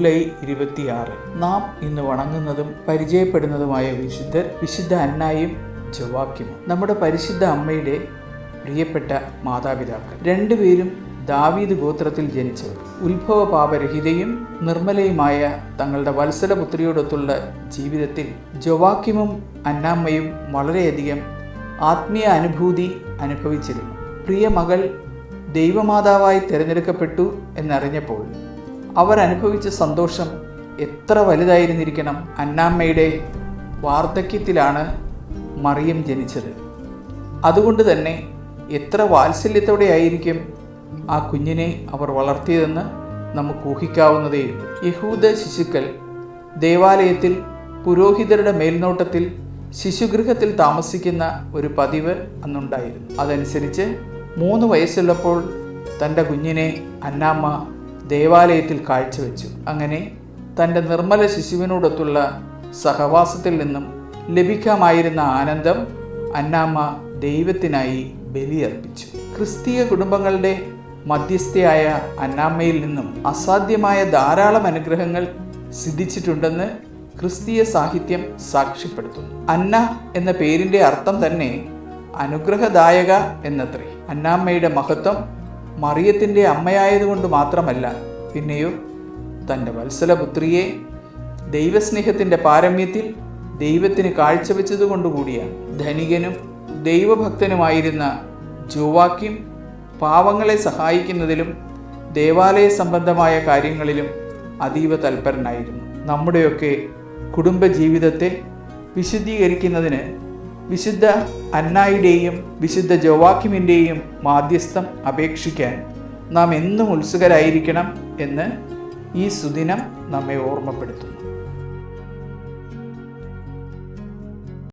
July 26. നാം ഇന്ന് വണങ്ങുന്നതും പരിചയപ്പെടുന്നതുമായ വിശുദ്ധ അന്നായും ജോവാക്യമും നമ്മുടെ പരിശുദ്ധ അമ്മയുടെ പ്രിയപ്പെട്ട മാതാപിതാക്കൾ. രണ്ടുപേരും ദാവീദ് ഗോത്രത്തിൽ ജനിച്ചവർ. ഉത്ഭവ പാപരഹിതയും നിർമ്മലയുമായ തങ്ങളുടെ വത്സലപുത്രിയോടൊത്തുള്ള ജീവിതത്തിൽ ജോവാക്യമും അന്നാമ്മയും വളരെയധികം ആത്മീയ അനുഭൂതി അനുഭവിച്ചിരുന്നു. പ്രിയ മകൾ ദൈവമാതാവായി തിരഞ്ഞെടുക്കപ്പെട്ടു എന്നറിഞ്ഞപ്പോൾ അവർ അനുഭവിച്ച സന്തോഷം എത്ര വലുതായിരുന്നിരിക്കണം. അന്നാമ്മയുടെ വാർദ്ധക്യത്തിലാണ് മറിയം ജനിച്ചത്. അതുകൊണ്ട് തന്നെ എത്ര വാത്സല്യത്തോടെ ആയിരിക്കും ആ കുഞ്ഞിനെ അവർ വളർത്തിയതെന്ന് നമുക്ക് ഊഹിക്കാവുന്നതേയുള്ളൂ. യഹൂദ ശിശുക്കൾ ദേവാലയത്തിൽ പുരോഹിതരുടെ മേൽനോട്ടത്തിൽ ശിശുഗൃഹത്തിൽ താമസിക്കുന്ന ഒരു പതിവ് അന്നുണ്ടായിരുന്നു. അതനുസരിച്ച് 3 വയസ്സുള്ളപ്പോൾ തൻ്റെ കുഞ്ഞിനെ അന്നാമ്മ ദേവാലയത്തിൽ കാഴ്ചവെച്ചു. അങ്ങനെ തൻ്റെ നിർമ്മല ശിശുവിനോടൊത്തുള്ള സഹവാസത്തിൽ നിന്നും ലഭിക്കാമായിരുന്ന ആനന്ദം അന്നാമ്മ ദൈവത്തിനായി ബലിയർപ്പിച്ചു. ക്രിസ്തീയ കുടുംബങ്ങളുടെ മധ്യസ്ഥയായ അന്നാമ്മയിൽ നിന്നും അസാധ്യമായ ധാരാളം അനുഗ്രഹങ്ങൾ സിദ്ധിച്ചിട്ടുണ്ടെന്ന് ക്രിസ്തീയ സാഹിത്യം സാക്ഷ്യപ്പെടുത്തുന്നു. അന്ന എന്ന പേരിൻ്റെ അർത്ഥം തന്നെ അനുഗ്രഹദായക എന്നത്രേ. അന്നാമ്മയുടെ മഹത്വം മറിയത്തിൻ്റെ അമ്മയായതുകൊണ്ട് മാത്രമല്ല, പിന്നെയോ തൻ്റെ വത്സലപുത്രിയെ ദൈവസ്നേഹത്തിൻ്റെ പാരമ്യത്തിൽ ദൈവത്തിന് കാഴ്ചവെച്ചതുകൊണ്ടുകൂടിയാണ്. ധനികനും ദൈവഭക്തനുമായിരുന്ന ജോവാക്യം പാവങ്ങളെ സഹായിക്കുന്നതിലും ദേവാലയ സംബന്ധമായ കാര്യങ്ങളിലും അതീവ തൽപരനായിരുന്നു. നമ്മുടെയൊക്കെ കുടുംബജീവിതത്തെ വിശുദ്ധീകരിക്കുന്നതിന് വിശുദ്ധ അന്നായുടെയും വിശുദ്ധ ജോവാക്യമിൻ്റെയും മാധ്യസ്ഥം അപേക്ഷിക്കാൻ നാം എന്നും ഉത്സുകരായിരിക്കണം എന്ന് ഈ സുദിനം നമ്മെ ഓർമ്മപ്പെടുത്തുന്നു.